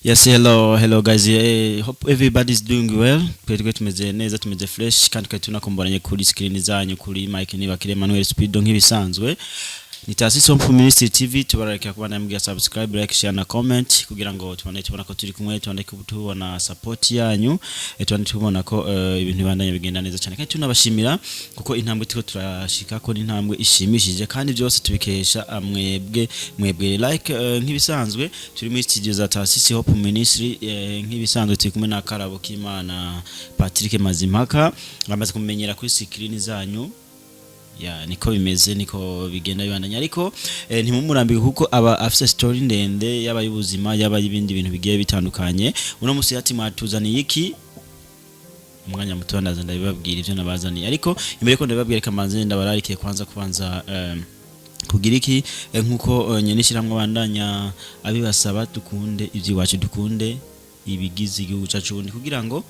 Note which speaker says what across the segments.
Speaker 1: Yes, hello guys. Hope everybody's doing well. Twebwe tumeze neza, tumeze fresh kandi twari tunakomboranye kuri screen zanyu kuri Mike Niwe Emmanuel Speedo nk'ibisanzwe. Ni Taasisi Hope Ministry TV tubaraka kubana mbya subscribe, like, share na comment kugira ngo tubona ko turi kumwe tubona ko tubona support yanyu, tubona ko ibintu bibandanya bigenda neza cyane kandi tunabashimira kuko intambwe tiko turashika ko intambwe ishimishije kandi byose tubikesha mwebwe like nk'ibisanzwe turi muri studio za Taasisi Hope Ministry nk'ibisanzwe turi kumwe na Karabo Kimana Patrick Mazimpaka bamaze kumenyera kuri screen zanyu. Ya niko bimeze niko bigenda bibandanya ariko ntimumurambike kuko aba afise story ndende yaba y'ubuzima yaba y'ibindi bintu bigiye bitandukanye. Uno musi ati mwatuzaniye iki umwanya muto ndaza ndabibabwira ivyo nabazaniye ariko imbere ko ndabibabwira kamanze ndabararikiye kubanza kugira iki nkuko nyenishiramwe bandanya abibasaba dukunde ivyiwacu dukunde ibigize igihugu cacu kugira ngo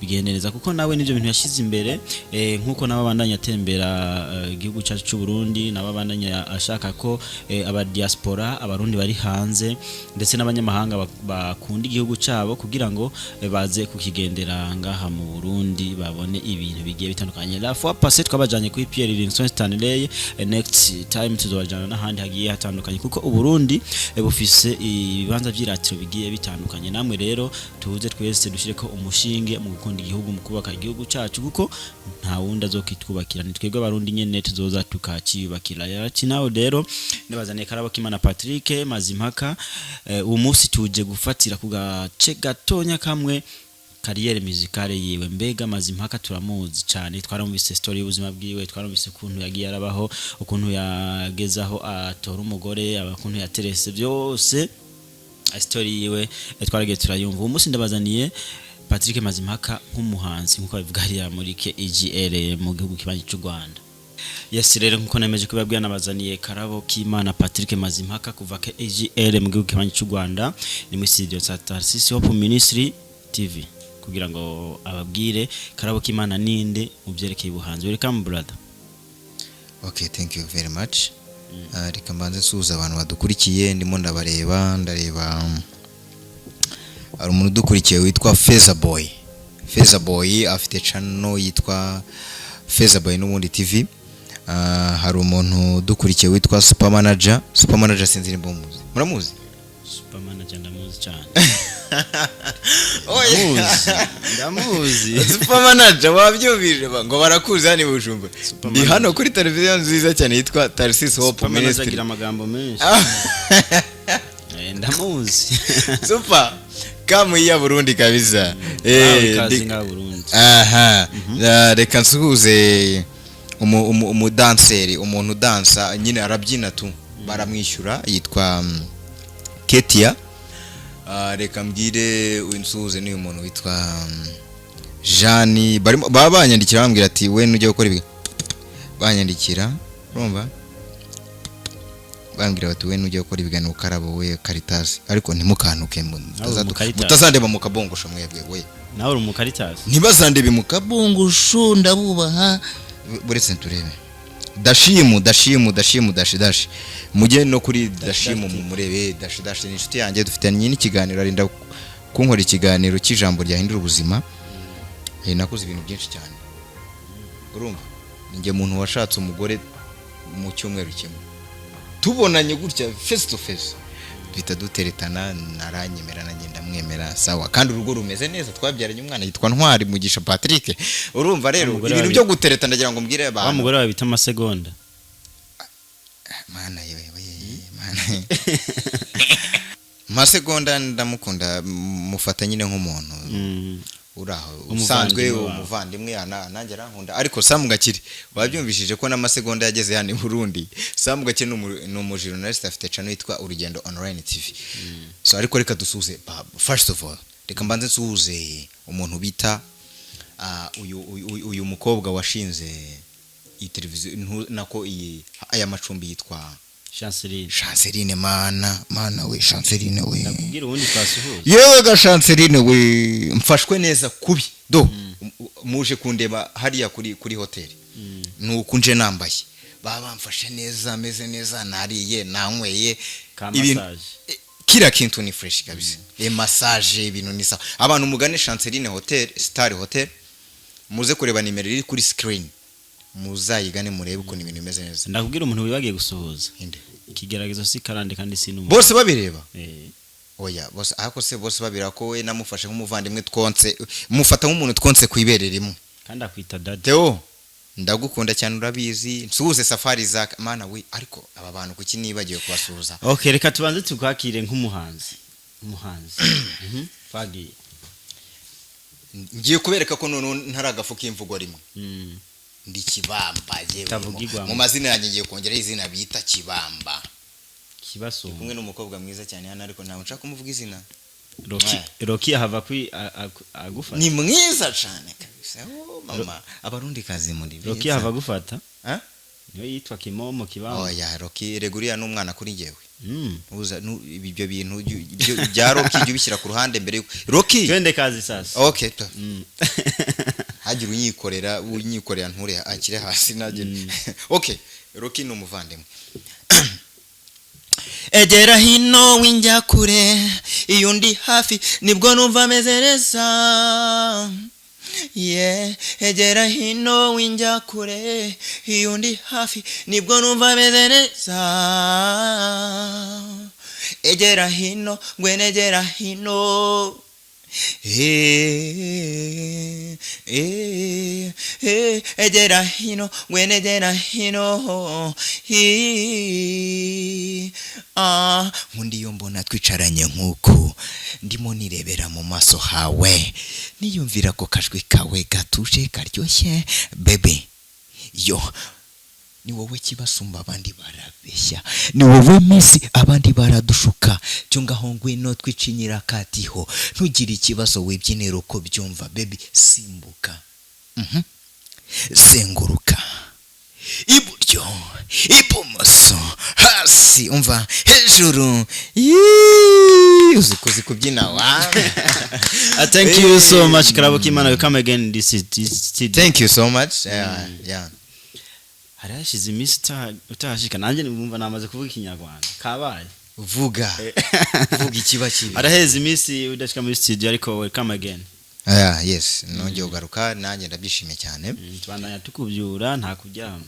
Speaker 1: bigendereza kuko nawe nivyo bintu yashize imbere nkuko nababandanya atembera igihugu cyacu cy'u Burundi nababandanya ashaka ko aba diaspora abarundi bari hanze ndetse n'abanyamahanga bakunda igihugu cyabo kugira ngo baze kukigendera ngaha mu Burundi babone ibintu bigiye bitandukanye. La fois passée twabajanye kuri Pierre Livingston Stanley, next time tuzobajana n'ahandi hagiye hatandukanye kuko u Burundi bufise ibibanza by'iratiro bigiye bitandukanye. Namwe rero tuze twese dushireko umushinge mu igihugu mu kubaka igihugu cyacu kuko nta wundi azokitwubakira ni twebwe abarundi nyene tuzoza tukaciyubakira. Yati nawe rero nibazaniye Karabo Kimana Patrick Mazimpaka uwo munsi tuje gufatira ku gace gatonya kamwe kariyere musicale yiwe. Mbega Mazimpaka turamuzi cyane, twaramubise story y'ubuzima bwiwe, twaramubise kuntu yagiye arabaho, ukuntu yagezaho atora umugore, abakuntu yaterese byose story yiwe twaragiye turayumva. Uwo munsi ndabazaniye Patrick Mazimpaka nk'umuhanzi nkuko bivuga hariya muri KGL mu gihugu kibanyi cy'u Rwanda. Yes rero nkuko nemeje kubabwira nabazaniye Karabo Kimana Patrick Mazimpaka kuva KGL mu gihugu kibanyi cy'u Rwanda ni muri studio za Taasisi Hope Ministry TV kugira ngo ababwire Karabo Kimana ninde mu byerekeye ubuhanzi. Welcome brother.
Speaker 2: Okay, thank you very much. Reka mbanze suza abantu badukurikiye ndimo ndareba ari umuntu dukurikiye witwa Feza Boy afite channel yitwa Feza Boy n'ubundi TV. Hari umuntu dukurikiye witwa Super Manager sinzi nimba muramuzi
Speaker 1: Super Manager ndamuzi cyane.
Speaker 2: Ndamuzi Super Manager wabyumvije ngo barakuzi hano Bujumbura. Ndi hano kuri televiziyo nziza cyane yitwa Taasisi Hope Ministry.
Speaker 1: Agira amagambo menshi. Ndamuzi.
Speaker 2: Super kamu ya Burundi kabisa.
Speaker 1: Kazinga Burundi.
Speaker 2: Reka nsuhuze umudanseri umuntu dansa nyine arabyina tu baramwishyura yitwa Ketia. Reka mbwire unsuhuze ni umuntu witwa Jani babanyandikira bambwira ati we nujye gukora ibi banyandikira urumva bambwira bati we nujye gukora ibiganiro Karabo we Caritas ariko ntimukantuke mutazandeba mu kabongosho mwebwe we
Speaker 1: nawe uri mu Caritas
Speaker 2: ntibazandebe mu kabongosho ndabubaha buretse turebe dashimu dashi mujye no kuri dashimu murebe dashi ni inshuti yanjye dufitanye n'ikiganiro arinda kunkora ikiganiro cy'ijambo ryahindura ubuzima. Nakoze ibintu byinshi cyane urumva ninjye muntu washatse umugore mu cyumweru kimwe tubonanye gutya face to face bita duteretana naranyemera nagenda mwemera sawa kandi urugo rumeze neza twabyaranye umwana yitwa Ntwari Mugisha Patrick. Urumva rero ibintu byo gutereta ndagira ngo mbwire abantu
Speaker 1: umugore wawe bita amasegonda
Speaker 2: mana yewe mana masegonda ndamukunda mufata nyine nk'umuntu uraho usanzwe umuvandimwe nanjye arankunda ariko Sam Gakire wabyumvishije ko n'amasegonda yageze hano i Burundi. Sam Gakire ni umujournalist afite channel yitwa Urugendo Online TV. So ariko reka dusuze first of all reka mbanze nsuhuze umuntu bita uyu mukobwa washinze iyi televiziyo nako aya macumbi yitwa Chanceline mana we Chanceline we
Speaker 1: nakubwira ubundi twasuhuza
Speaker 2: yewe ga Chanceline we mfashwe neza kubi do muje kundeba hariya kuri hotel nuko nje nambaye bamfashe neza ameze neza nariye nanyweye
Speaker 1: ibintu
Speaker 2: kira kintu ni fresh kabisa massage ibintu ni sawa abantu mugane Chanceline Hotel Star Hotel muze kureba nimero iri kuri screen muzayigane murebe uko ibintu bimeze neza
Speaker 1: ndakubwira umuntu wibagiye gusuhuza ikigeragezo si karande kandi si numwe
Speaker 2: bose babireba oya bose ako se bose babira ko we namufashe nk'umuvandimwe twonse mufata nk'umuntu twonse kwibererimo
Speaker 1: kandi akwita dad
Speaker 2: Theo ndagukunda cyane urabizi nsuhuze safari za mana we ariko aba bantu kuki nibagiye kubasuhuza
Speaker 1: okay reka tubanze tukwakire nk'umuhanzi fagiye
Speaker 2: ngiye kubereka ko none ntaragafu k'imvugo rimwe ndi kibamba mu mazina yanjye ngiye kongera izina bita kibamba
Speaker 1: kibasumba
Speaker 2: kumwe n'umukobwa mwiza cyane hano ariko ntawe nshaka kumuvuga izina
Speaker 1: Roki ahava kwi agufata
Speaker 2: ni mwiza cyane kabisa mama abarundi kazi muri
Speaker 1: Roki ahava gufata niyo yitwa Kimomo Kibamba
Speaker 2: oya Roki reguriya n'umwana kuri ngewe uza ibyo bintu bya Roki byo bishyira ku ruhande mbere Roki
Speaker 1: twende kazi sasa
Speaker 2: okay hagira unyikorera nture akire hasi naje okay Roki n'umuvandimwe egera hino winjya kure iyo ndi hafi nibwo numva meze neza egera hino winjya kure iyo ndi hafi nibwo numva meze neza egera hino ngwenegera hino egera hino ngwenegera hino nkundi iyo mbona twicaranye nk'uku ndimo nirebera mu maso hawe niyumvira ko kajwi kawe gatuje karyoshye bebe yo ni wowe kibasumba abandi barabeshya ni wowe misi abandi baradushuka cyo ngaho ngwino twicinyira katiho ntugire ikibazo wibyinera uko byumva baby simbuka senguruka iburyo ibumoso hasi umva hejuru uzikoze kubyina wa
Speaker 1: thank you so much Karabuki man you come again this is
Speaker 2: thank you so much yeah
Speaker 1: harashize imisi utashika nanjye numva namaze kuvuga ikinyarwanda kabaye
Speaker 2: vuga ikiba kibi
Speaker 1: araheze imisi udashika muri studio ariko welcome again
Speaker 2: yes nongeye ugaruka nanjye ndabyishimiye cyane
Speaker 1: tubandanya tukubyura nta kuryama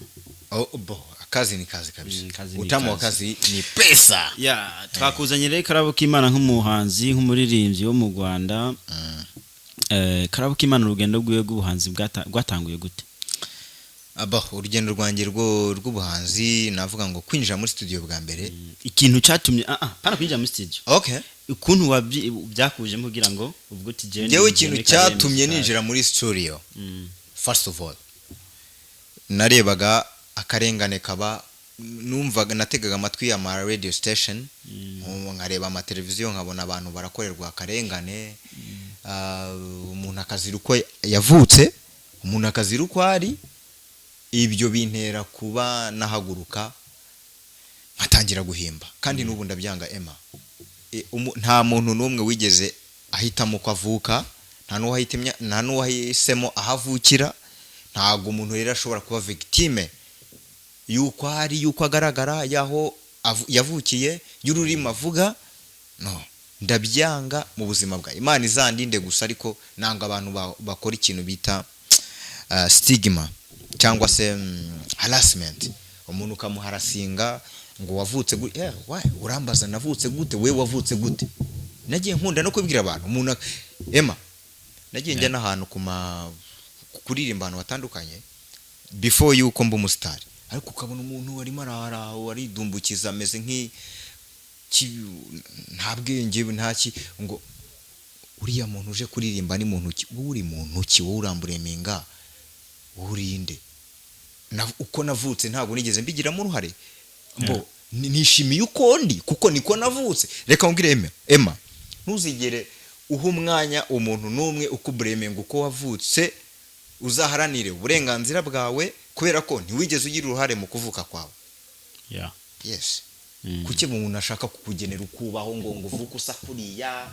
Speaker 2: akazi ni kazi kabisa utamu wa kazi ni pesa
Speaker 1: twakuzanye rero Karabuki Imana nk'umuhanzi nk'umuririmbyi wo mu Rwanda Karabuki Imana urugendo rwiwe rw'ubuhanzi bwatanguye gute
Speaker 2: urugendo rwanjye rw'ubuhanzi navuga ngo kwinjira muri studio bwa mbere
Speaker 1: ikintu cyatumye pana kwinjira muri studio
Speaker 2: okay
Speaker 1: ukuntu byakuje kugira ngo ubwo tijene
Speaker 2: ngewe ikintu cyatumye ninjira muri studio first of all narebaga akarengane kaba numvaga nategaga amatwi ya radio station nkareba ama televiziyo nkabona abantu barakorerwa akarengane umuntu akazira uko yavutse umuntu akazira uko ari ibyo bintera kuba nahaguruka nkatangira guhimba kandi n'ubu ndabyanga Emma nta muntu n'umwe wigeze ahitamo ko avuka nta n'uwahisemo ahavukira ntago umuntu rero ashobora kuba victime yuko ari yuko agaragara yaho yavukiye y'ururimi avuga no ndabyanga mu buzima bwa Imana izandinde gusa ariko nanga abantu bakora ikintu bita stigma cyangwa se harassment umuntu ukamuharasinga ngo wavutse urambaza navutse gute we wavutse gute nagiye nkunda no kubwira abantu umuntu Emma nagiye njya n'ahantu kuririmba abantu batandukanye before yuko mba umustar ariko ukabona umuntu warimo aridumbukiza ameze nta bwenge ntaki ngo uriya muntu uje kuririmba ni muntu ki uri muntu ki wowe urambureminga urinde uko navutse ntabwo nigeze mbigiramo uruhare nishimiye uko ndi kuko niko navutse reka ngire Emma ntuzigere uha umwanya umuntu n'umwe ukubureminga uko wavutse uzaharanire uburenganzira bwawe kubera ko ntiwigeze ugira uruhare mu kuvuka kwawe yes kuki umuntu ashaka kukugenera ukubaho ngo uvuke usakuriya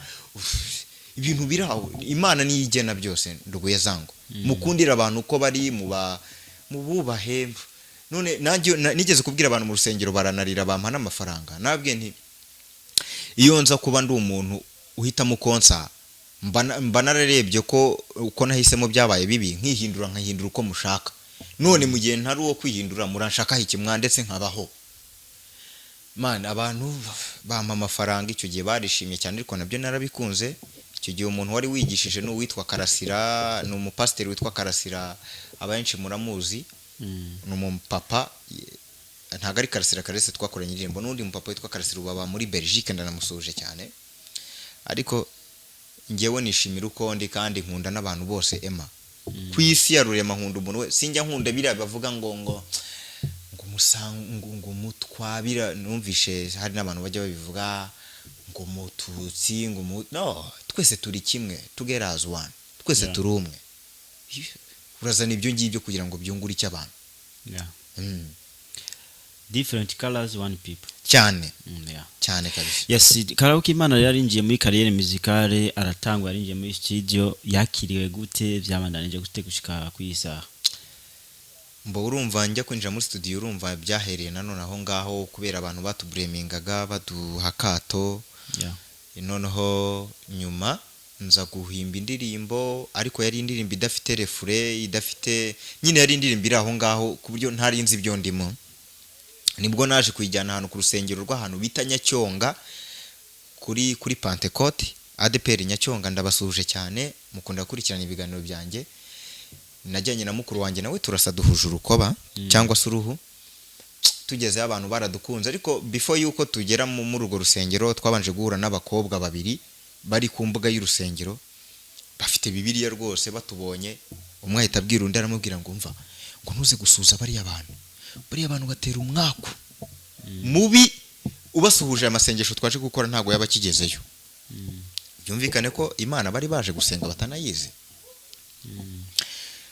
Speaker 2: ibintu biraho Imana niyo igena byose nduguye zango mukundira abantu uko bari mububahe none nanjye nigeze kubwira abantu mu rusengero baranarira bampa n'amafaranga nabwiye nti iyo nza kuba ndi umuntu uhitamo konsa mba nararebye ko uko nahisemo byabaye bibi nkihindura uko mushaka none mu gihe ntari uwo kwihindura muranshaka iki mwandetse nkabaho man abantu bampa amafaranga icyo gihe barishimye cyane ariko nabyo narabikunze icyo gihe umuntu wari wigishije no witwa Karasira ni umupasiteri witwa Karasira abenshi muramuzi ni umupapa ntago ari Karasira Karese twakoranye indirimbo n'undi mupapa witwa Karasira ubaba muri Belgique ndanamusuje cyane ariko ngewe nishimira uko ndi kandi nkunda n'abantu bose ema kwisi ya rurema nkunda umuntu we sinjya nkunda biriya bavuga ngo mutwabira numvishe hari n'abantu bajya babivuga ngo mututsi ngo no twese turi kimwe together as one twese turi umwe urazana ibyo ngibyo kugira ngo byungure icyo abantu
Speaker 1: different colors one people
Speaker 2: cyane cyane kabisa
Speaker 1: yes karaoke Imana yarinjiye muri carrière musicale aratangwa yarinjiye muri studio yakiriwe gute byabandanije gute gushika kwisaha
Speaker 2: mbo urumva njya kwinjira muri studio urumva byahereye nanone aho ngaho kubera abantu batubremingaga baduhakato noneho nyuma nza guhimba indirimbo ariko yari indirimbo idafite refure idafite nyine yari indirimbo iri aho ngaho ku buryo ntari nzi ibyo ndimo nibwo naje kuyijyana ahantu ku rusengero rw'ahantu bita Nyacyonga kuri Pentecote ADPR Nyacyonga ndabasuje cyane mukunda kurikirana ibiganiro byanjye najyanye na mukuru wanjye nawe turasa duhuje urukoba cyangwa se uruhu tugeze abantu baradukunze ariko before yuko tugera muri urwo rusengero twabanje guhura n'abakobwa babiri bari ku mbuga y'urusengero bafite bibiliya rwose batubonye umwe ahita abwira undi aramubwira ngo umva ngo ntuze gusuza bari abantu batera umwaku mubi ubasuhuje amasengesho twaje gukora ntago yaba kigezeyo byumvikane ko Imana bari baje gusenga batanayizi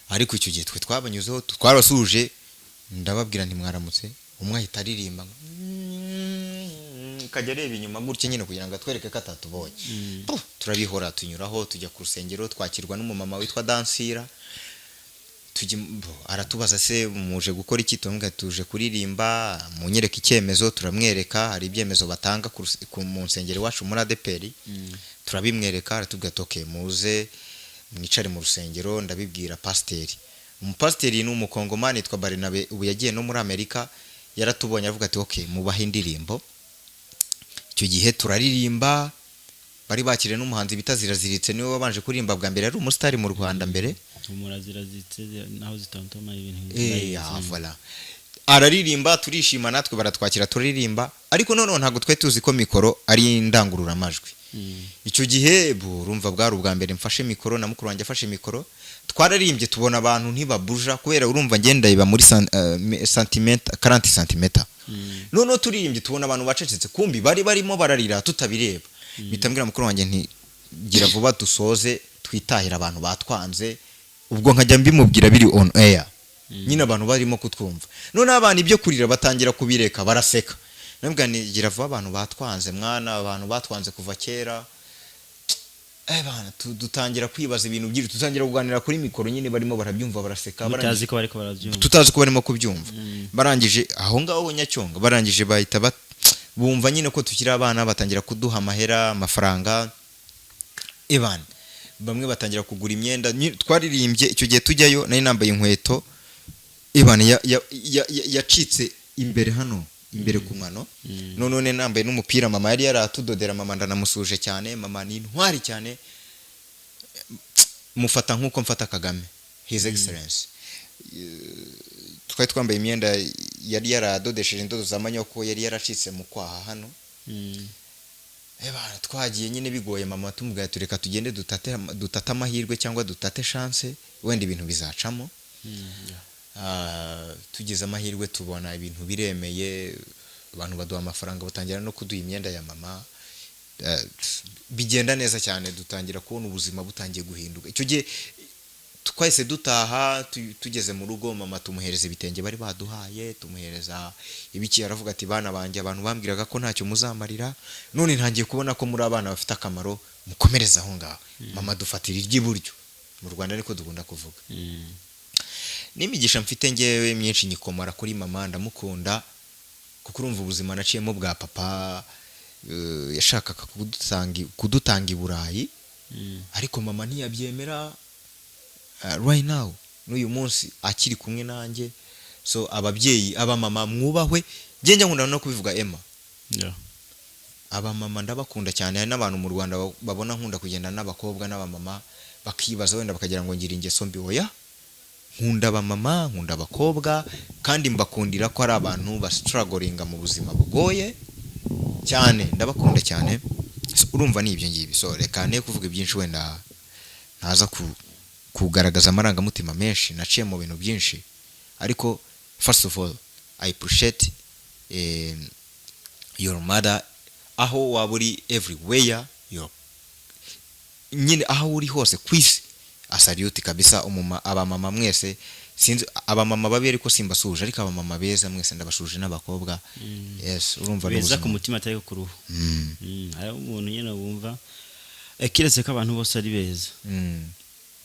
Speaker 2: ariko icyo gihe twe twabanyuzeho twarasuje ndababwira nti mwaramutse umwe ahita aririmba kajya reba inyuma gutya nyine kugira ngo atwereke ko atatubonye turabihora tunyuraho tujya ku rusengero twakirwa n'umumama witwa Dansira aratubaza se muje gukora iki tumwe tuje kuririmba munyereka icyemezo turamwereka hari ibyemezo batanga mu nsengero wacu muri ADPR turabimwereka aratubwira toke muze mwicare mu rusengero ndabibwira pasiteri umupasiteri ni umukongomani yitwa Barnabe ubu yagiye no muri Amerika yaratubonye avuga ati okay mubahe indirimbo icyo gihe turaririmba bari bakire n'umuhanzi bita Ziraziritse niwe wabanje kuririmba bwa mbere ari umustar mu Rwanda mbere
Speaker 1: Ziraziritse naho zitontoma ibintu
Speaker 2: voilà araririmba turishima natwe baratwakira turirimba ariko none ntago twe tuzi ko mikoro ari indangurura amajwi icyo gihe urumva bwari ubwa mbere mfashe mikoro na mukuru wanjye afashe mikoro twararimbye tubona abantu ntibabuja kubera urumva ngenda iba muri santimeter 40 cm none turirimbye tubona abantu bacecetse kumbi bari barimo bararira tutabireba bitambwira mukuru wanjye nti gira vuba dusoze twitahira abantu batwanze ubwo nkajya mbimubwira biri on air nyine abantu barimo kutwumva none abantu ibyo kurira batangira kubireka baraseka nabwo gira vuba abantu batwanze mwana abantu batwanze kuva kera bana dutangira kwibaza ibintu byinshi tutangira kuganira kuri mikoro nyine barimo barabyumva baraseka
Speaker 1: tutazi ko bariko barabyumva
Speaker 2: tutazi ko barimo kubyumva barangije aho ngaho Nyacyonga barangije bahita bumva nyine ko tukiri abana batangira kuduha amahera amafaranga ebana bamwe batangira kugura imyenda twaririmbye icyo gihe tujyayo nari nambaye inkweto ebana yacitse imbere hano imbere ku mano none nambaye n'umupira mama yari yaratudodera mama ndanamusuje cyane mama ni intwari cyane mufata nkuko mfata Kagame his excellence twari twambaye imyenda yari yaradodesheje indodo z'amanyoko yari yaracitse mu kwaha hano twagiye nyine bigoye mama tumubwira tureka tugende dutate amahirwe cyangwa dutate chance wenda ibintu bizacamo tugeze amahirwe tubona ibintu biremeye abantu baduha amafaranga batangira no kuduha imyenda ya mama bigenda neza cyane dutangira kubona ubuzima butangiye guhinduka icyo gihe twahise dutaha tugeze mu rugo mama tumuhereza ibitenge bari baduhaye tumuhereza ibiki aravuga ati bana banjye abantu bambwiraga ko ntacyo muzamarira none ntangiye kubona ko muri abana bafite akamaro mukomereza aho ngaho mama dufatira iry'iburyo mu Rwanda niko dukunda kuvuga n'imigisha mfite ngewe myinshi nyikomara kuri mama ndamukunda kuko urumva ubuzima naciyemo bwa papa yashakaga kudutanga i Burayi ariko mama ntiyabyemera right now n'uyu munsi akiri kumwe nanjye. So ababyeyi mama mwubahwe njye nkunda no kubivuga Emma. Mama ndabakunda cyane. Hari n'abantu mu Rwanda babona nkunda kugenda n'abakobwa n'abamama bakibaza wenda bakagira ngo ngira ingeso mbi. Oya, nkunda mama, nkunda abakobwa kandi mbakundira ko ari abantu ba strugglinga mu buzima bugoye cyane. Ndabakunda cyane. Urumva ni ibyo ngibi. So reka ne kuvuga byinshi wenda ntaza kugaragaza amarangamutima menshi. Naciye mu bintu byinshi ariko first of all I appreciate your mother. Aho waburi everywhere nyine aho uri hose kwisi asaliuti kabisa abamama mwese. Sinzi abamama babi ariko simbasuje ariko abamama beza mwese ndabashuje n'abakobwa. Yes, urumva
Speaker 1: beza ku mutima atari ku ruhu. Hari umuntu nyine wumva kiretse ko abantu bose ari beza.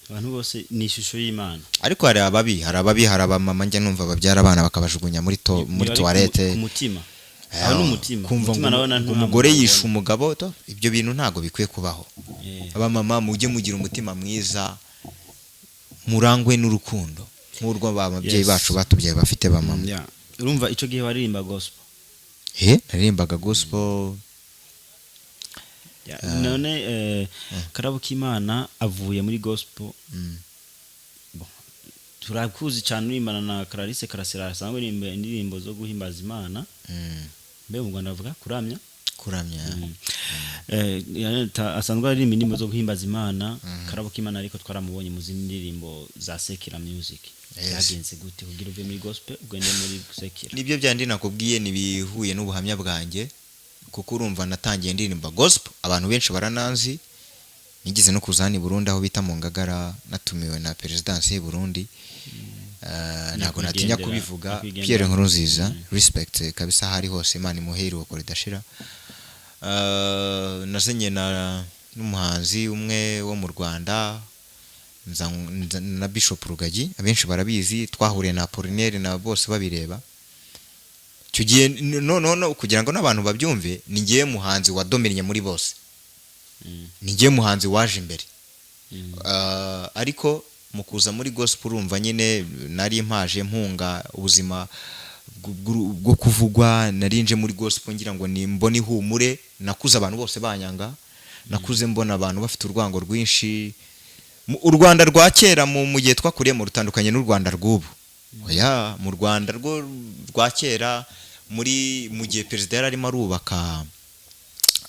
Speaker 1: Abantu bose ni ishusho y'Imana
Speaker 2: ariko hari abamama njya numva babyara abana bakabajugunya muri toilette
Speaker 1: ku mutima. N'umutima
Speaker 2: umugore yisha umugabo to ibyo bintu ntago bikwiye kubaho. Abamama mujye mugira umutima mwiza murangwe n'urukundo nk'urwo ababyeyi bacu batubyaye bafite bamama.
Speaker 1: Urumva ico gihe waririmba gospel?
Speaker 2: Naririmbaga gospel.
Speaker 1: None Karabo k'Imana avuye muri gospel. Turakuzi cyane urimbana na Clarisse Karasira asanzwe uririmba indirimbo zo guhimbaza Imana. Mbe mu Rwanda bavuga kuramya. Asanzwe aririmba indirimbo zo guhimbaza Imana. Karabo k'Imana ariko twaramubonye mu zindi ndirimbo za secular music. Vyagenze gute kugira uve muri gospel ugende muri secular?
Speaker 2: Nibyo byandi nakubwiye nibihuye n'ubuhamya bwanjye kuko urumva natangiye ndirimba gospel abantu benshi barananzi. Nigeze no kuzana i Burundi aho bita mu Ngagara natumiwe na presidence y'u Burundi. Ntabwo natinya kubivuga. Pierre Nkurunziza respect kabisa hari hose Imana imuheri wo koridashira. Nazenye n'umuhanzi umwe wo mu Rwanda na Bishop Rugagi abenshi barabizi twahuriye na Apollinaire na bose babireba. Cyugiye no kugira ngo n'abantu babyumve ni ngiye muhanzi wa dominye muri bose. Ni ngiye muhanzi waje imbere. Ariko mukuza muri gospel urumva nyine nari mpaje mpunga ubuzima bwo kuvugwa. Narinje muri gospel ngira ngo ni mboni humure. Nakuze abantu bose banyanga. Nakuze mbona abantu bafite urwango rwinshi. U Rwanda rwa kera mu gihe twakuriye mu rutandukanye n'u Rwanda rw'ubu. Oya, mu Rwanda rwa kera mu gihe perezida yari arimo arubaka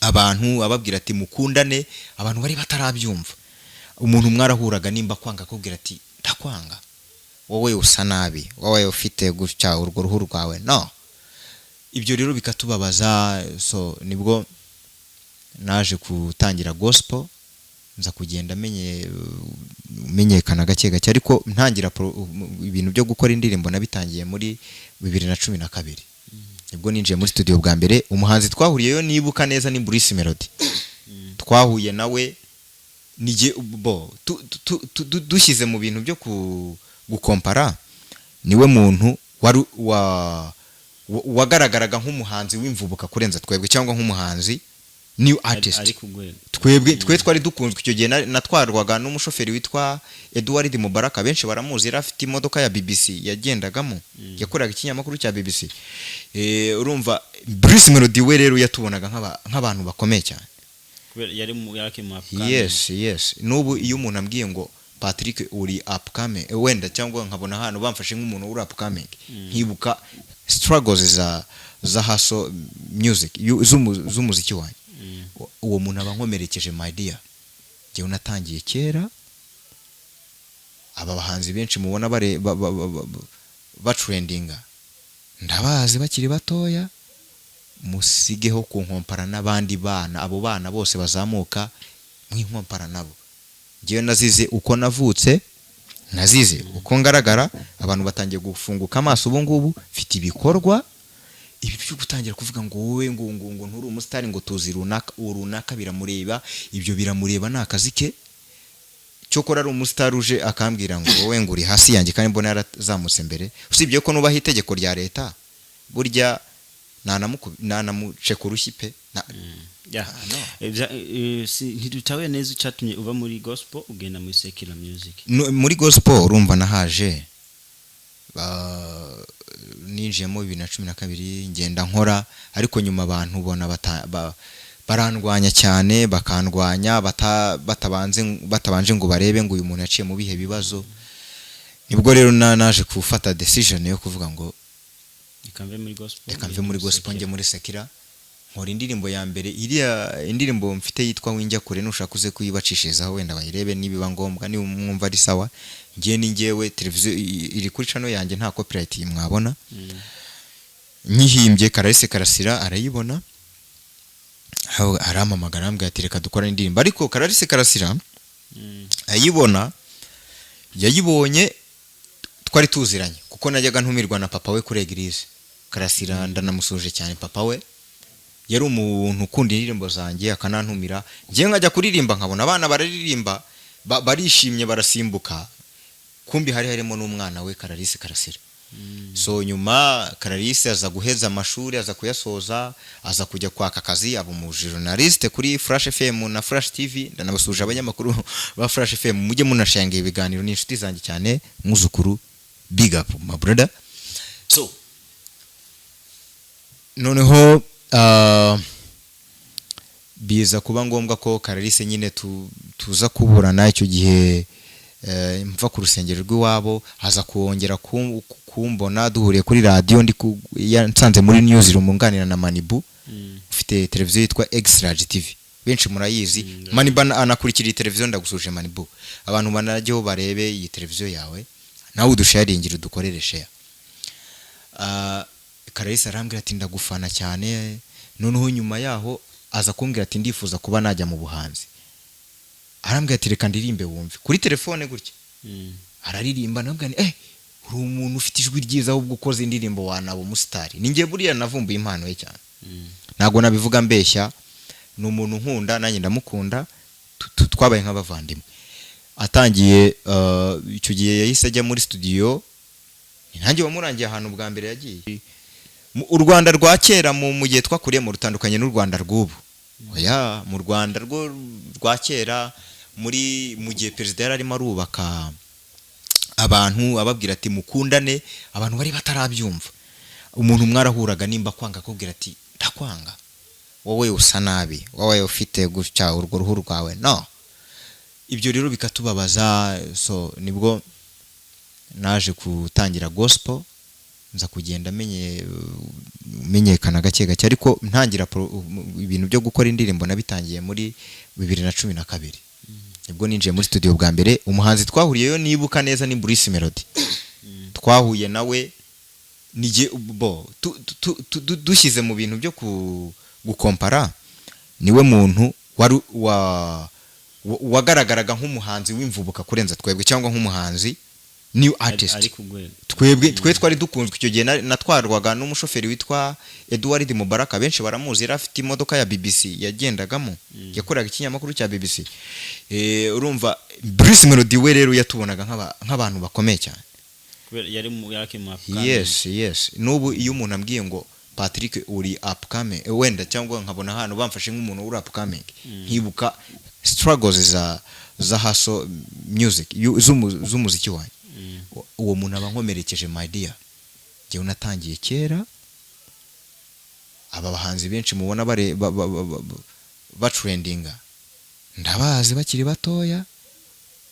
Speaker 2: abantu ababwira ati mukundane, abantu bari batarabyumva. Umuntu mwarahuraga nimba kwanga akubwira ati ndakwanga, wowe usa nabi, wowe ufite gutya urwo ruhu rwawe. No, ibyo rero bikatubabaza. So nibwo naje gutangira gospel nza kugenda menyekana gake gake ariko ntangira ibintu byo gukora indirimbo nabitangiye muri 2012. Nibwo ninjiye muri studio bwa mbere. Umuhanzi twahuriyeyo nibuka neza ni Bruce Melody. Twahuye nawe nije dushyize mu bintu byo gukompara. Niwe muntu wagaragaraga nk'umuhanzi w'imvubuka kurenza twebwe cyangwa nk'umuhanzi new artist. Twebwe twari dukunzwe icyo gihe. Natwarwaga n'umushoferi witwa Edward Mubaraka benshi baramuzi. Yari afite imodoka ya BBC yagendagamo yakoraga ikinyamakuru cya BBC. Urumva Bruce Melody we rero yatubonaga nk'abantu bakomeye cyane.
Speaker 1: Yari mu
Speaker 2: Yes. Nubu iyo umuntu ambwiye ngo Patrick uri upcoming wenda cyangwa nkabona hano bamfashe nk'umuntu uri upcoming nkibuka struggles za hustle music z'umuziki wanjye. Uwo muntu abankomerekeje my dear. Jewe natangiye kera. Aba bahanzi benshi mubona batrendinga ndabazi bakiri batoya. Musigeho kunkompara n'abandi bana. Abo bana bose bazamuka mwinkompara nabo. Jewe nazize uko navutse, nazize uko ngaragara. Abantu batangiye gufunguka amaso ubu ngubu mfite ibikorwa. Ibi byo gutangira kuvuga ngo wowe ngo nturi umustar ngo tuzi runaka biramureba. Ibyo biramureba nakazi ke. Cyokora ari umustar uje akambwira ngo wowe ngo uri hasi yanjye kandi mbona yarazamutse mbere. Usibye ko nubaho itegeko rya leta burya nanamuce ku rushyi pe
Speaker 1: ntidutawe neza icyatumye uva muri gospel ugenda muri secular music.
Speaker 2: Muri gospel urumva nahaje ninjiyemo 2012 ngenda nkora, ariko nyuma abantu ubona barandwanya cyane, bakandwanya batabanje ngo barebe ngo uyu muntu yaciye mu bihe bibazo. Nibwo rero naje gufata decision yo kuvuga ngo reka mve muri gospel nge muri secular. Nkora indirimbo ya mbere, iriya indirimbo mfite yitwa Winjya kure, nushaka uze kuyibacishirizaho wenda bayirebe nibiba ngombwa, ni mwumva ari sawa. Ngiye ni ngewe, televiziyo iri kuri channel yanjye nta copyright mwabona. Nyihimbye Karahise Karasira arayibona, aramamagara ambwira ati reka dukora indirimbo. Ariko Karahise Karasira ayibona, yayibonye twari tuziranye kuko najyaga ntumirwa na papa we kuri eglise. Karasira ndanamusuje cyane, papa we yari umuntu ukunda indirimbo zanjye akanantumira, ngiye nkajya kuririmba nkabona abana bararirimba barishimye barasimbuka, kumbi harimo n'umwana we Karahise Karasira. So nyuma Karahise aza guheza amashuri, aza kuyasoza, aza kujya kwaka akazi, aba mu journaliste kuri Flash FM na Flash TV. Ndanabasuje abanyamakuru ba Flash FM, mujye munashangiye ibiganiro n'inshuti zanjye cyane, muzukuru, big up my brother. So noneho biza kuba ngombwa ko Karahise nyine tuza kuburana. Icyo gihe mva ku rusengero rw'iwabo, haza kuongera kumbona duhuriye kuri radio, nsanze muri newsroom nganira na Manibu ufite televiziyo yitwa Extra TV, benshi murayizi. Manibu anakurikira televiziyo, ndagusuje Manibu, abantu banajyeho barebe iyi televiziyo yawe, nawe udusharingira udukorere share. Karahise arambwira ati ndagufana cyane. Noneho nyuma yaho aza kumbwira ati ndifuza kuba najya mu buhanzi. Arambwira ati reka ndirimbe wumve kuri telefone gutya. Araririmba, nabwo uri umuntu ufite ijwi ryiza, ahubwo ukoze indirimbo wanabo umusitari. Ninjye buriya navumbuye impano ye cyane, ntago nabivuga mbeshya. Ni umuntu nkunda, nanjye ndamukunda, twabaye nk'abavandimwe. Atangiye icyo gihe yahise ajya muri studio, nanjye wamurangiye ahantu bwa mbere yagiye. U Rwanda rwa kera mu gihe twakuriye mu rutandukanye n'u Rwanda rw'ubu. Oya, mu Rwanda rwa kera mu gihe perezida yari arimo arubaka abantu ababwira ati mukundane, abantu bari batarabyumva. Umuntu mwarahuraga nimba kwanga akubwira ati ndakwanga, wowe usa nabi, wowe ufite gutya urwo ruhu rwawe, no. Ibyo rero bikatubabaza. So nibwo naje gutangira gospel, nza kugenda menyekana gake gake, ariko ntangira ibintu byo gukora indirimbo nabitangiye muri 2012. Nibwo ninjiye muri studio bwa mbere. Umuhanzi twahuriyeyo nibuka neza ni Bruce Melody. Twahuye nawe nije dushyize mu bintu byo gukompara, niwe muntu wagaragaraga nk'umuhanzi w'imvubuka kurenza twebwe, cyangwa nk'umuhanzi new artist. Twe twari dukunzwe icyo gihe. Natwarwaga n'umushoferi witwa Edward Mubaraka, benshi baramuzi, yari afite imodoka ya BBC yagendagamo, yakoraga ikinyamakuru cya BBC. Urumva Bruce Melody we rero yatubonaga nk'abantu bakomeye cyane.
Speaker 1: Yari mu
Speaker 2: yes. N'ubu iyo umuntu ambwiye ngo Patrick uri upcoming, wenda cyangwa nkabona hano bamfashe nk'umuntu uri upcoming, nkibuka struggles za haso music z'umuziki wanjye. Uwo muntu abankomerekeje my dear. Ngiye unatangiye kera, aba bahanzi benshi mubona ba trendinga ndabazi bakiri batoya,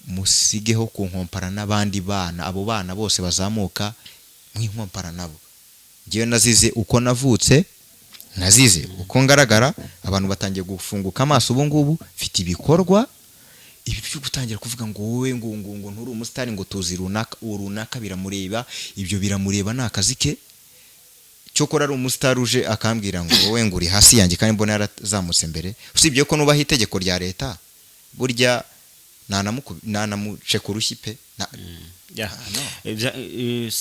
Speaker 2: musigeho kunkompara n'abandi bana. Abo bana bose bazamuka mwinkompara nabo. Ngiye nazize uko navutse, nazize uko ngaragara, abantu batangiye gufunguka amaso. Ubu ngubu mfite ibikorwa, ibi byo gutangira kuvuga ngo wowe ngo nturi umusitari, ngo tuzi runaka biramureba. Ibyo biramureba ni akazi ke. Cyokora ari umusitari uje akambwira ngo wowe ngo uri hasi yanjye kandi mbona yarazamutse mbere. Usibye ko nubaho itegeko rya leta, burya nanamuce ku rushyi pe.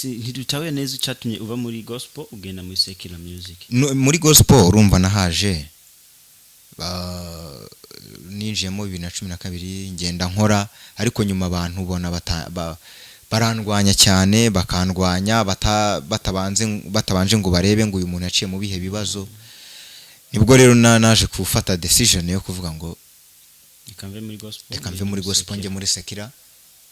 Speaker 1: ntidutawe neza icyatumye uva muri gospel ugenda muri secular music.
Speaker 2: Muri gospel urumva nahaje ninjiyemo 2012 ngenda nkora, ariko nyuma abantu ubona barandwanya cyane bakandwanya batabanje ngo barebe ngo uyu muntu yaciye mu bihe bibazo. Nibwo rero naje kufata decision yo kuvuga ngo reka mve muri gospel nge muri sekira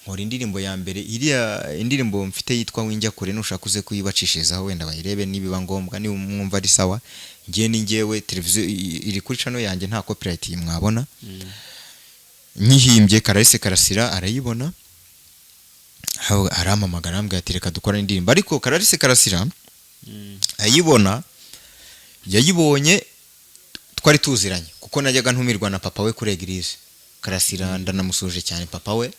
Speaker 2: nkora indirimbo ya mbere. Iriya indirimbo mfite yitwa winjya kure nushaka uze kuyibacishirizaho wenda bayirebe nibiba ngombwa ni mwumva ari sawa. Ngiye ni ngewe televiziyo iri kuri channel yanjye nta copyright mwabona. Nyihimbye Karahise Karasira arayibona aramamagara ambwira ati reka dukora indirimbo. Ariko Karahise Karasira ayibona yayibonye twari tuziranye kuko najyaga ntumirwa na papa we kuri eglise. Karasira ndanamusuje cyane papa we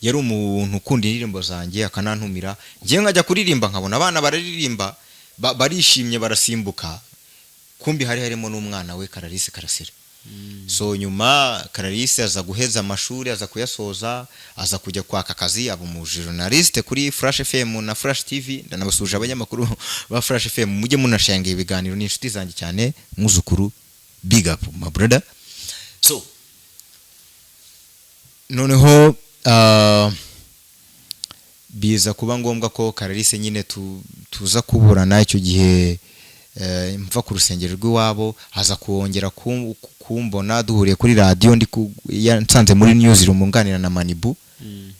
Speaker 2: yari umuntu ukunda indirimbo zanjye akanantumira ngiye nkajya kuririmba nkabona abana bararirimba barishimye barasimbuka kumbi hari harimo n'umwana we Karahise Karasira. So nyuma Karahise aza guheza amashuri aza kuyasoza aza kujya kwaka akazi aba mu journaliste kuri Flash FM na Flash TV. Ndanabasuje abanyamakuru ba Flash FM mujye munashangiye ibiganiro n'inshuti zanjye cyane muzukuru big up my brother. So noneho biza kuba ngombwa ko Karahise nyine tuza kuburana icyo gihe mva ku rusengero rw'iwabo haza kuongera kumbona duhuriye kuri radio ndi nsanze muri newsroom munganira na Manibu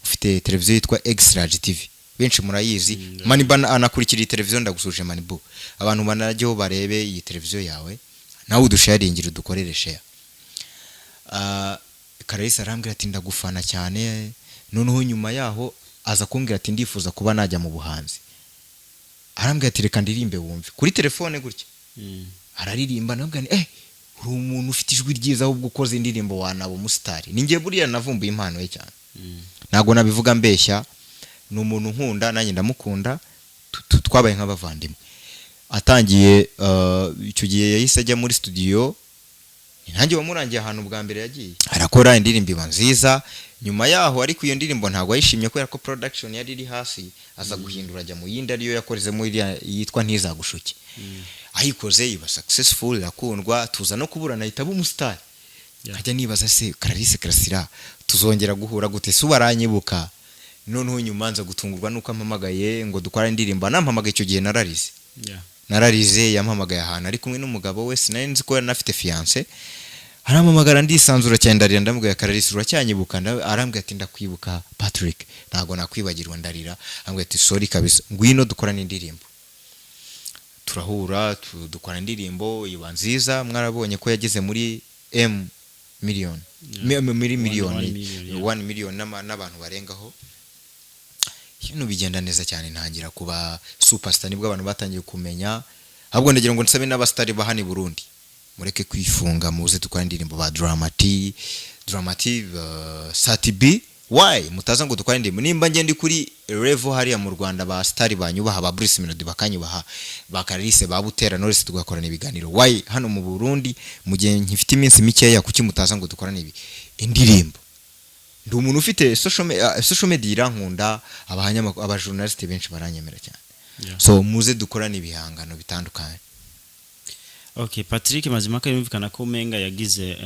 Speaker 2: ufite televiziyo yitwa Extra TV benshi murayizi. Manibu anakurikira televiziyo ndagusuje Manibu abantu banajyo barebe iyi televiziyo yawe nawe udusharingira dukorere share. Karahise arambwira ati ndagufana cyane. Noneho nyuma yaho aza kumbwira ati ndifuza kuba najya mu buhanzi. Arambwira ati reka ndirimbe wumve kuri telefone gutya. Araririmba nabwo uri umuntu ufite ijwi ryiza ahubwo ukoze indirimbo wanabo umusitari. Ningiye buriya navumbuye impano ye cyane. Nago nabivuga mbeshya ni umuntu nkunda nanjye ndamukunda twabaye nk'abavandimwe. Atangiye icyo gihe yahise ajya muri studio nanjye wamurangiye ahantu bwa mbere yagiye arakora indirimbo nziza. Nyuma yaho ariko iyo ndirimbo ntago yishimye kubera ko production yari iri hasi aza guhindura ajya mu yindi ariyo yakoreze muri yitwa Ntizagushuke. Ayikoze iba successful yakundwa tuza no kuburana yitaba umustar. Ajya nibaza se Karahise Karasira tuzongera guhura gute se ubaranyibuka. Noneho nyuma nza gutungurwa nuko ampamagaye ngo dukora indirimbo. Nampamagaye icyo gihe nararize. Nararize yampamagaye ahantu ari kumwe n'umugabo we sinari nzi ko yanafite fiance. Aramamagara ndisanzura cyane ndarira ndamubwira Karahise uracyanyibuka. Arambwira ati ndakwibuka Patrick ntago nakwibagirwa ndarira. Ambwira ati sorry kabisa ngwino dukorana indirimbo. Turahura dukora indirimbo iba nziza. Mwarabonye ko yageze muri million muri miliyoni 1 million n'abantu barengaho. Ibintu bigenda neza cyane ntangira kuba superstar nibwo abantu batangiye kumenya. Ahubwo ndagira ngo nsabe n'abastari bahani Burundi mureke kwifunga muze tukora indirimbo ba Dramati Satibi why mutaza ngo tukora indirimbo nimba ngende kuri level hariya mu Rwanda ba stari banyubaha ba Bruce Melody bakanyubaha ba Karahise ba Butera Knowless tugakorana ibiganiro. Why hano mu Burundi mu gihe nkifite iminsi mikeya kuki mutaza ngo dukorane ibi indirimbo. Ndi umuntu ufite social media irankunda aba journalist benshi baranyemera cyane. So muze dukorana ibihangano bitandukanye.
Speaker 1: Okay, Patrick Mazimaka yumvikana ko menga yagize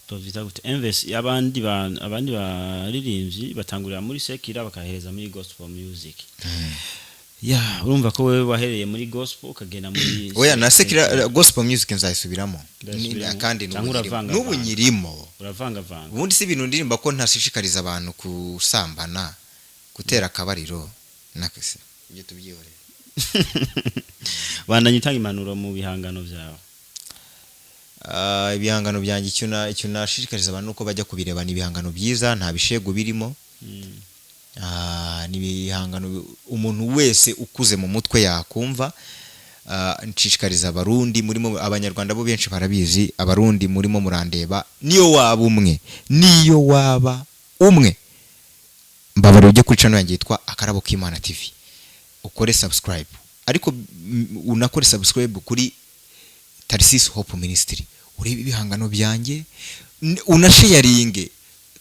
Speaker 1: tovita gute invest abandi baririmbyi batangurira muri sekira bakahereza muri gospel music. Urumva ko wewe wahereye muri gospel ukagenda muri
Speaker 2: oya na sekira gospel music nzayisubiramo kandi n'ubu nyirimo
Speaker 1: uravanga.
Speaker 2: Ubundi si ibintu ndirimba ko ntashishikariza abantu kusambana gutera akabariro nakese ibyo tubyihorera.
Speaker 1: Bandanyitanga impanuro mu bihangano byawe.
Speaker 2: Ibihangano byanjye icyo nashishikariza abantu uko bajya kubireba ni ibihangano byiza nta bishego birimo. Ni ibihangano umuntu wese ukuze mu mutwe yakumva. Nshishikariza abarundi murimo abanyarwanda bo benshi barabizi abarundi murimo murandeba niyo waba umwe mbabare ujye kuri channel yanjye yitwa Akarabo k'Imana TV ukore subscribe ariko unakore subscribe kuri Tarsis Hope Ministry urebe ibihangano byanjye unasharinge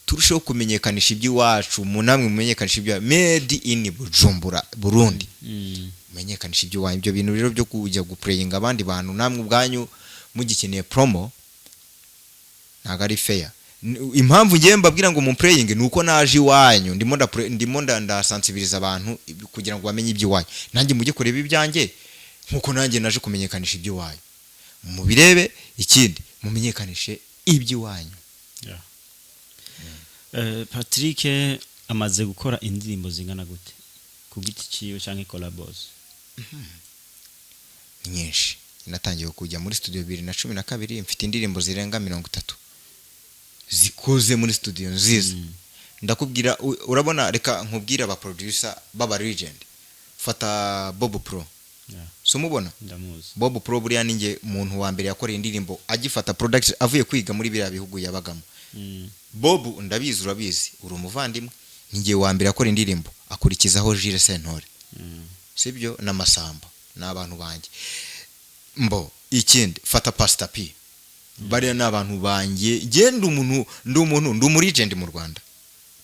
Speaker 2: turusheho kumenyekanisha iby'iwacu munamwe mumenyekanisha ibya made in Bujumbura Burundi. Menyekanisha ibyo ibyo bintu rero byo kujya guprayinga abandi bantu namwe ubwanyu mugikeneye promo ntago ari fair. impamvu ngiye mbabwira ngo mu praying nuko naje iwanyu ndimo ndasensibiliza abantu kugira ngo bamenye ibyo iwanyu nanjye mujye kureba ibyanjye nkuko nanjye naje kumenyekanisha ibyo iwanyu mu birebe ikindi mumenyekanishe ibyo iwanyu.
Speaker 1: Patrick amaze gukora indirimbo zingana gute ku giti ciyo canke collabos?
Speaker 2: Nyinshi natangiye kujya muri studio 2012 mfite indirimbo zirenga 30 zikoze muri studio nziza. Ndakubwira urabona reka nkubwira aba producer baba legend fata Bob Pro. So mubona
Speaker 1: ndamuzi
Speaker 2: Bob Pro buriya ninge muntu wa mbere yakoreye indirimbo agifata product avuye kwiga muri biriya bihugu yabagamo. Bob ndabizi urabizi uri umuvandimwe ninge wa mbere yakora indirimbo akurikizaho Jules Sentore. Sibyo n'amasamba n'abantu banjye mbo ikindi fata Pastor P bariya n'abantu banjye genda umuntu ndi legend mu Rwanda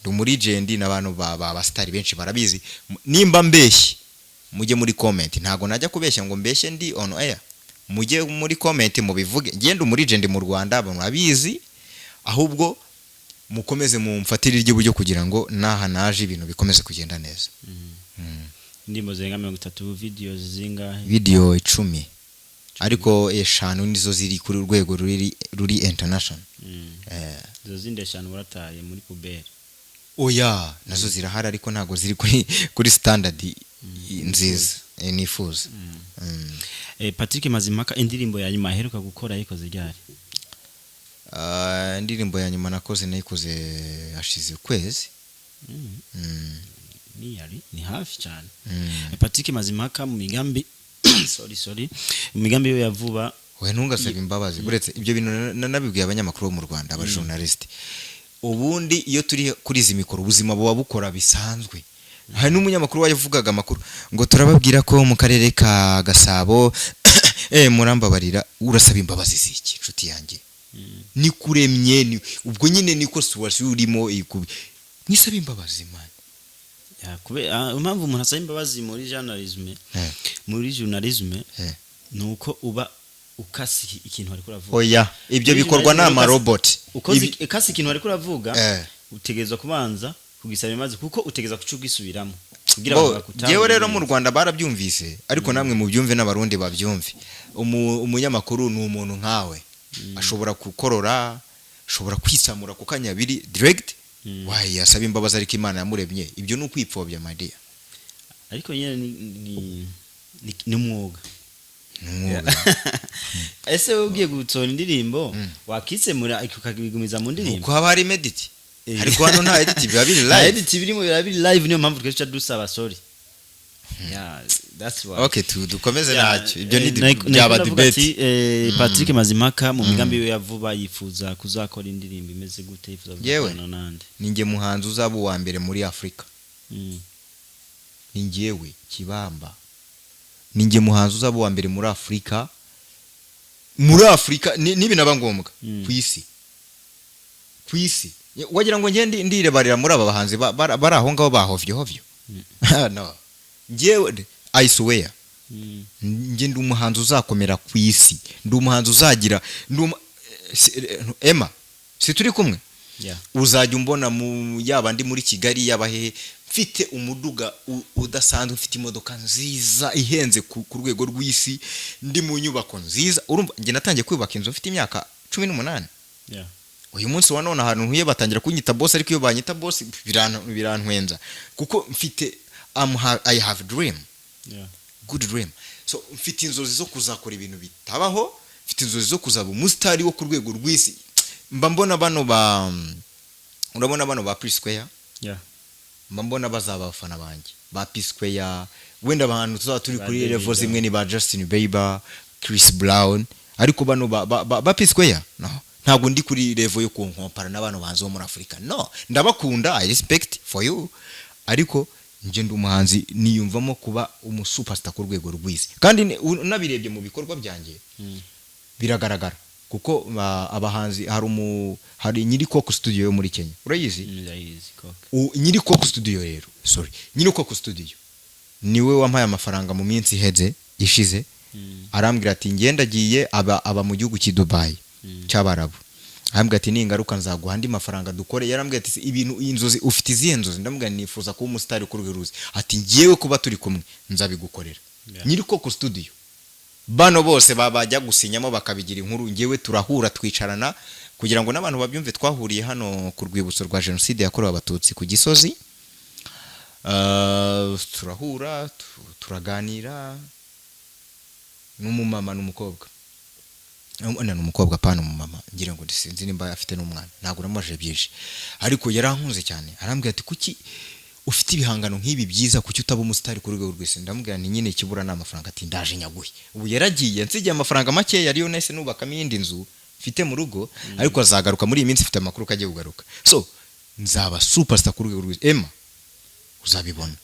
Speaker 2: ndi legend n'abantu ba star benshi barabizi nimba mbeshye mujye muri comment ntago najya kubeshya ngo mbeshye ndi on air mujye muri comment mubivuge genda legend mu Rwanda abantu babizi ahubwo mukomeze mumfatire iry'uburyo kugira ngo naha naje ibintu bikomeze kugenda neza.
Speaker 1: Ndimo zenga 30 videos zingahe?
Speaker 2: Video 10 ariko eshanu nizo ziri kuri urwego ruri international.
Speaker 1: Zo zindi eshanu warataye muri pubere.
Speaker 2: Oya nazo zirahari ariko ntago ziri kuri standard nziza nifuza.
Speaker 1: Patrick Mazimhaka indirimbo ya nyuma aheruka gukora yikoze ryari?
Speaker 2: Indirimbo ya nyuma nakoze nayikoze hashize ukwezi.
Speaker 1: Ni hafi cyane. Patrick Mazimhaka mu migambi sorry mu migambi yo yavuba
Speaker 2: we ntungasaba imbabazi buretse ibyo bintu nabibwiye abanyamakuru mu Rwanda aba journalist. Ubundi iyo turi kuri izi mikoro ubuzima buba bukora bisanzwe. Hari n'umunyamakuru wayavugaga amakuru ngo turababwira ko mu karere ka Gasabo murambabarira urasaba imbabazi ziki inshuti yanjye ni kuremye ni ubwo nyine niko suwasi urimo nisaba imbabazi man.
Speaker 1: Impamvu umuntu asaba imbabazi muri journalism nuko uba ukasi ikintu ari kuravuga.
Speaker 2: Oya ibyo bikorwa n'ama robot
Speaker 1: ukasi ikintu ari kuravuga utegezwa kubanza kugisaba imaze kuko utegeza kucugisubiramo kugira bakutaho.
Speaker 2: Yewe rero mu Rwanda barabyumvise ariko namwe mu byumve n'abarundi babyumve. Umunyamakuru ni umuntu nkawe ashobora kukorora ashobora kwisamura ku kanyabiri direct wayi yasaba imbabazi ariko Imana yamuremye ibyo ni ukwipfobya my dear.
Speaker 1: Ariko nyine ni umwuga. Ese ugiye gutsona indirimbo wakitsemura ukabigumiza mu ndirimbo
Speaker 2: uko haba hari medit ariko hano nta edit biba biri live.
Speaker 1: Edit birimo biri live niyo mpamvu twese dusaba sorry. That's why.
Speaker 2: Okay dukomeze nacyo ibyo ni byaba debate.
Speaker 1: Patrick Mazimhaka mu migambi yo yavuba yifuza kuzakora indirimbo imeze gute yifuza gukora nande? Ninge
Speaker 2: muhanzi uzaba wa mbere muri Afrika. Ningewe Kibamba ninge muhanzi uzaba wa mbere muri Afrika nibi naba ngombwa ku isi wagira ngo ngende ndirebarira muri aba bahanzi bari aho ngaho bahovyo no ngewe I swear nge ndi umuhanzi uzakomera ku isi ndi umuhanzi uzagira Emma si turi kumwe uzajya umbona mu yaba ndi muri Kigali yabahe mfite umuduga udasanzwe ufite imodoka nziza ihenze ku rwego rw'isi ndi mu nyubako nziza. Urumva nge natangiye kwibaka inzu mfite imyaka 18. Uyu munsi wa none ahantu ntuye batangira kunyita boss ariko iyo banyita boss birantwenza kuko mfite I have dream. Good dream. So mfite inzozi zo kuzakora ibintu bitabaho mfite inzozi zo kuzaba umustari wo ku rwego rw'isi. Mbona bano urabona bano ba P-Square mbona bazaba abafana banjye ba P-Square wenda abantu tuzaba turi kuri level zimwe ni ba Justin Bieber Chris Brown ariko bano ba P-Square no ntabwo ndi kuri level yo kunkompara n'abantu banze bo muri Afrika no ndabakunda I respect for you ariko nje ndi umuhanzi niyumvamo kuba umusuperstar ku rwego rw'isi kandi unabirebye mu bikorwa byanjye biragaragara kuko abahanzi hari nyiri Coco Studio yo muri Kenya urayizi nyiri Coco Studio rero nyiri Coco Studio niwe wampaye amafaranga mu minsi iheze ishize arambwira ati ngenda giye aba mu gihugu cy'i Dubai cy'Abarabu arambwira ati ningaruka nzaguha andi mafaranga dukore. Yarambwira ati ibintu inzozi ufite izihe nzozi? Ndamubwira nifuza kuba umustar ku rwego ruzi. Ati ngiyewe kuba turi kumwe nzabigukorera. Nyiri ko ku studio bano bose babajya gusinyamo bakabigira inkuru, ngiyewe turahura twicarana kugira ngo n'abantu babyumve. Twahuriye hano ku rwibutso rwa Jenoside yakorewe Abatutsi ku Gisozi. Turahura turaganira n'umumama n'umukobwa. N'umukobwa pana umumama, ngira ngo sinzi nimba afite n'umwana, ntabwo namaje byinshi, ariko yarankunze cyane. Arambwira ati kuki ufite ibihangano nk'ibi byiza, kuki utaba umustar ku rwego rw'isi? Ndamubwira nti nyine kibura n'amafaranga. Ati ndaje nyaguhe. Ubu yaragiye nsigiye amafaranga make yariyo nese nubakamo iyindi nzu mfite mu rugo, ariko azagaruka muri iyi minsi mfite amakuru kagiye kugaruka. So nzaba superstar ku rwego rw'isi. Emma uzabibona,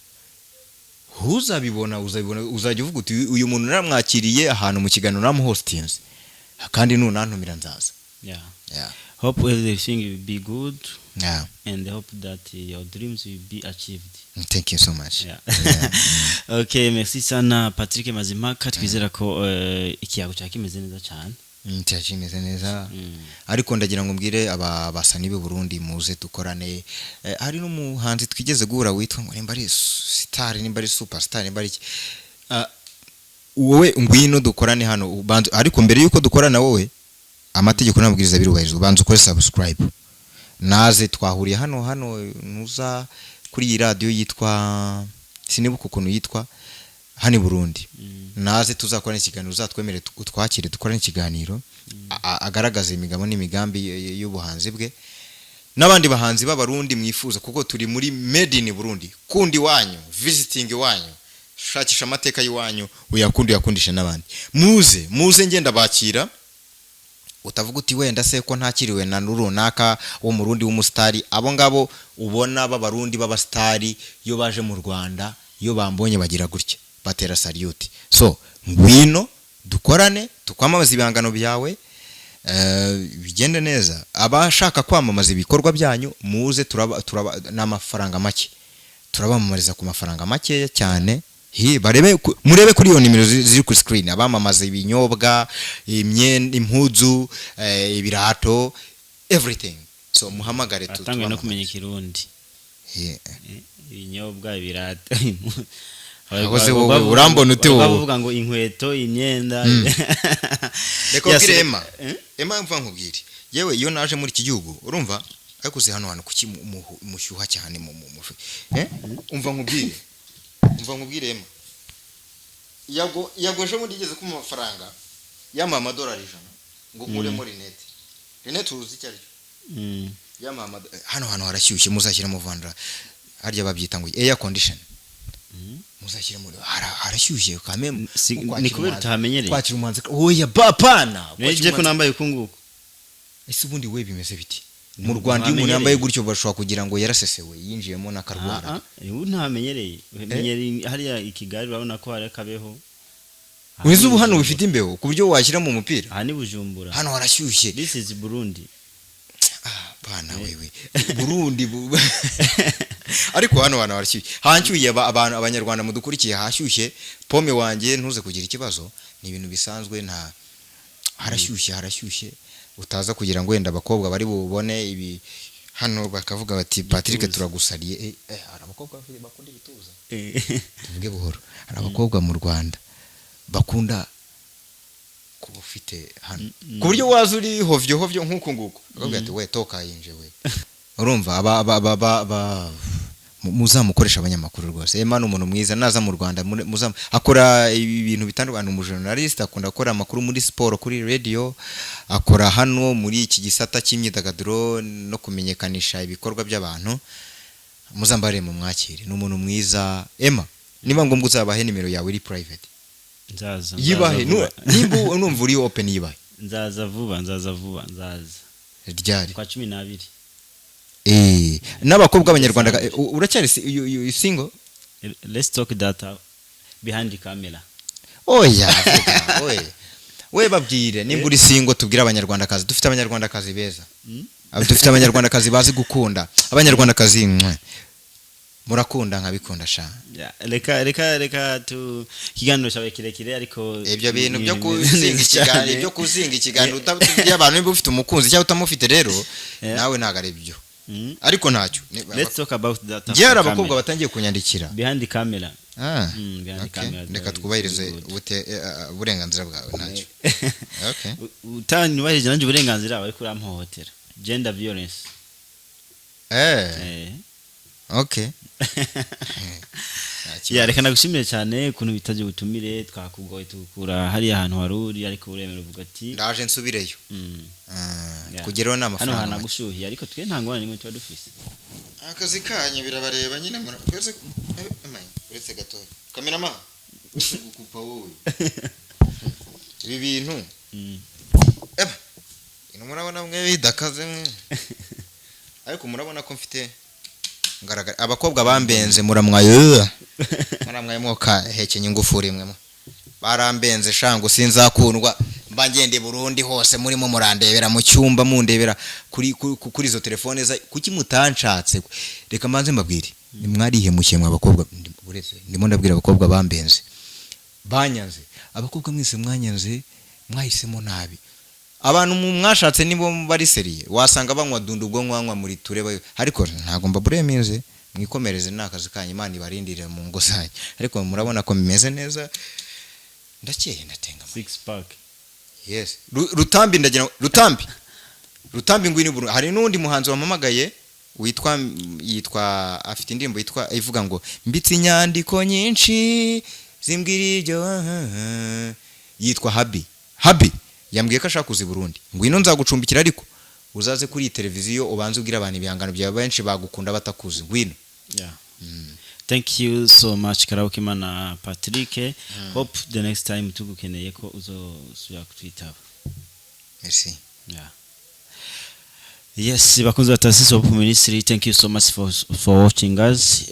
Speaker 2: uzajya uvuga uti uyu muntu naramwakiriye ahantu mu kiganiro namuhostinze, kandi nunantumira nzaza.
Speaker 1: Hope everything will be good.
Speaker 2: And
Speaker 1: hope that your dreams will be achieved.
Speaker 2: Thank you so much.
Speaker 1: Okay, merci sana Patrick Mazimaka. Twizera ko ikiyago cya kimeze neza cyane.
Speaker 2: Cyakimeze neza. Ariko ndagira ngo mbwire abasani b'u Burundi muze dukorane. Hari n'umuhanzi twigeze guhura witwa ngo nimba ari star, nimba ari superstar, nimba ari wowe ngwino dukorane hano. Ariko mbere yuko dukorana wowe, amategeko n'amabwiriza birubahirizwa. Banza ukore subscribe. Naze twahuriye hano nuza kuri iyi radio yitwa sinibuka ukuntu yitwa hani Burundi. Naze tuzakora ikiganiro, uzatwemere utwakire dukora ikiganiro agaragaza imigabo n'imigambi y'ubuhanzi bwe n'abandi bahanzi b'abarundi mwifuza, kuko turi muri made in Burundi. Kundi wanyu, visiting wanyu, shakisha amateka y'iwanyu, yakundisha n'abandi. Muze ngenda bakira. Utavuga uti wenda se ko ntakiriwe na runaka wo mu Burundi w'umustari. Abo ngabo ubona b'abarundi b'abastari yo baje mu Rwanda, yo bambonye bagira gutya, batera salute. So ngwino dukorane, tukwamamaza ibihangano byawe, bigende neza. Abashaka kwamamaza ibikorwa byanyu muze, turaba n'amafaranga make, turabamamariza ku mafaranga make cyane. Murebe kuri iyo nimero ziri ku screen, abamamaza ibinyobwa, imyenda, impuzu, ibirato, everything. So muhamagare
Speaker 1: atangwe no kumenya Kirundi. Ibinyobwa, ibirato.
Speaker 2: Abaze wowe urambona ute wowe?
Speaker 1: Bavuga ngo inkweto, imyenda.
Speaker 2: Reko kire Emma mva nkubwire. Yewe iyo naje muri iki gihugu urumva ariko uzi hano kuki mushyuha cyane mu umva nkubwire. Emma yagoje muri igeze ku mafaranga yama $100 ngo kure muri net uzi cyari yama hano harashyushye, muzashyira mu vandra harya babyita ngo air condition. Muzashyira muri harashyushye kame
Speaker 1: ni kubera utamenyereye
Speaker 2: kwakira umuhanzi. Oya bapana
Speaker 1: neje ko nambaye kunguko.
Speaker 2: Ese ubundi we bimeze biti mu Rwanda? Iyo umuntu yambaye gutyo bashobora kugira ngo yarasesewe yinjiyemo n'akarwara.
Speaker 1: Ubu ntamenyereye. Umenyereye hariya Ikigali urabona ko hari akabeho.
Speaker 2: Wize ubu hano bifite imbeho ku buryo washyira mu mupira.
Speaker 1: Aha ni Bujumbura.
Speaker 2: Hano harashyushye.
Speaker 1: This is Burundi.
Speaker 2: Bana wewe Burundi ariko hano harashyushye. Hanshyuye abantu abanyarwanda mudukurikiye, hashyushye. Pome wanjye ntuze kugira ikibazo, ni ibintu bisanzwe. Nta harashyushye. Utaza kugira ngo wenda abakobwa bari bubone ibi hano bakavuga bati Patrick turagusariye. Hari abakobwa bakunda ibituza. Tuvuge buhoro. Hari abakobwa mu Rwanda bakunda kuba ufite hano ku buryo waza uri hovyo nk'uko nguko. Bavuga ati we toka yinje we. Urumva muzamukoresha abanyamakuru rwose. Emma ni umuntu mwiza, naza mu Rwanda akora ibintu bitandukanye. Umujournalist akunda gukora amakuru muri sport kuri radio, akora hano muri iki gisata cy'imyidagaduro no kumenyekanisha ibikorwa by'abantu. Muzambare mu mwakire, ni umuntu mwiza. Emma niba ngombwa uzabahe nimero yawe iri private.
Speaker 1: Nzaza
Speaker 2: yibahe nimba unumva uri open yibahe.
Speaker 1: Nzaza vuba.
Speaker 2: Ryari?
Speaker 1: Kwa 12.
Speaker 2: N'abakobwa abanyarwanda uracyari single?
Speaker 1: Let's talk that behind the camera.
Speaker 2: Oya we babwire nimba uri single, tubwire abanyarwandakazi. Dufite abanyarwandakazi beza. Dufite abanyarwandakazi bazi gukunda. Abanyarwandakazi murakunda nkabikunda sha
Speaker 1: reka tu kiganiro cyawe kirekire ariko
Speaker 2: ibyo bintu byo kuzinga ikiganiro utabwiye abantu niba ufite umukunzi cyangwa utamufite rero nawe ntago ari byo ariko ntacyo
Speaker 1: let's talk about that
Speaker 2: byara abakobwa batangiye kunyandikira
Speaker 1: behind the camera
Speaker 2: reka twubahirize uburenganzira bwawe ntacyo
Speaker 1: utanyubahirije nanjye uburenganzira bwawe kuri amhohotera gender violence
Speaker 2: okay
Speaker 1: reka nagushimire cyane ukuntu bitaje gutumire twakugoye tukura hari ahantu haruri ariko uremera uvuga ati
Speaker 2: ndaje nsubireyo kugeraho n'amafaranga
Speaker 1: hano hanagushuhiye ariko twe nta ngwana nimwe tuba dufise
Speaker 2: akazi kanye birabareba nyine kwese uretse gato kamerama gukupa wowe ibi bintu ino murabona mwe bidakaze mwe ariko murabona ko mfite ngaragara abakobwa bambenze muramwayo mwoka hekenye ingufuri mwe barambenze shango sinzakundwa mbangende Burundi hose murimo murandebera mu cyumba mundebera kuri izo telefone za kuki mutanshatse reka manze mbabwire nimwarihemukiye mwa abakobwa buretse ndimo ndabwira abakobwa bambenze banyanze abakobwa mwese mwanyanze mwahisemo nabi abantu mwashatse nibo bari seriye wasanga banywa dundu ubwo nkwanwa muri tureba ariko ntago mbaburemeze mwikomereze nakazi kanyu Imana ibarindire mu ngo zanyu ariko murabona ko bimeze neza ndakeye ndatenga
Speaker 1: six pack
Speaker 2: yes rutambi ndagira rutambi ngwini buru hari nundi muhanzi wamamagaye yitwa afite indirimbo yitwa ivuga ngo mbitsi nyandiko nyinshi zimbwirijyo yitwa Habi yambwiye ko ashaka kuzi Burundi ngwino nzagucumbikira ariko uzaze kuri televiziyo ubanze ubwira abantu ibihangano bya benshi bagukunda batakuzi ngwino
Speaker 1: thank you so much Karaoke mana Patrick hope the next time tugukeneye ko uzosubira kutwitaba
Speaker 2: merci
Speaker 1: yes bakunze batasisi of ministry thank you so much for watching us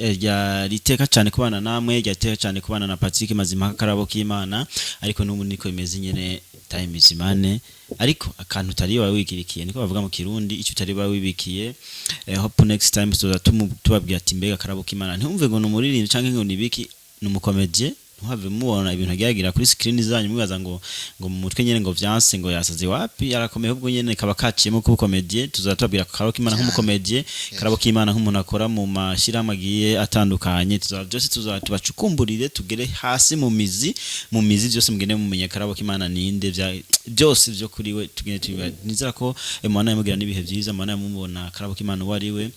Speaker 1: riteka cyane kubana namwe ryateka cyane kubana na Patrick mazima Karaoke imana ariko n'ubu niko imeze nyene time izimane ariko akantu utari wawe wigirikiye niko bavuga mu Kirundi icyo utari wawe wibikiye hope next time tubabwira ati mbega Karaoke imana ntumve ngo numuririmbyi canke ngo nibiki numukomedie ntuhave mubona ibintu agiyagira kuri screen zanyu mubaza ngo mu mutwe nyene ngo vyanse ngo yasaze wapi yarakomeye ubwo nyene kaba kaciyemo ku komedie tuzatubwira Karaoke imana nk'umukomedie Karaoke imana nk'umuntu akora mu mashiramagiye atandukanye byose tuzatubacukumburire tugere hasi mu mizi byose mugende mumenye Karaoke imana ninde byose byo kuri we tugende nizera ko Imana yamugira nibihe byiza Imana yamubona Karaoke imana wari we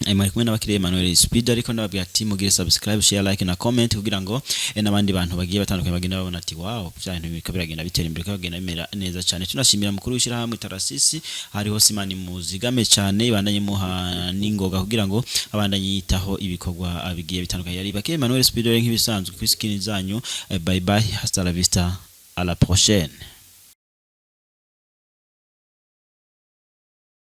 Speaker 1: Imana kumwe n'abakiriye Emmanuel Speed ariko ndababwira ati mugire subscribe share like na comment kugira ngo n'abandi bantu bagiye batandukanye bagenda babona ati wow byantu bikabiragenda bitera imbere kabagenda bimera neza cyane tunashimira mukuru w'ishira hamwe Tarasisi hariho Simani muzigame cyane ibandanye muha ningoga kugira ngo abandanye yitaho ibikorwa abigiye bitandukanye yari bakiriye Emmanuel Speed nk'ibisanzwe kuri skin zanyu bye bye hasta la vista à la prochaine.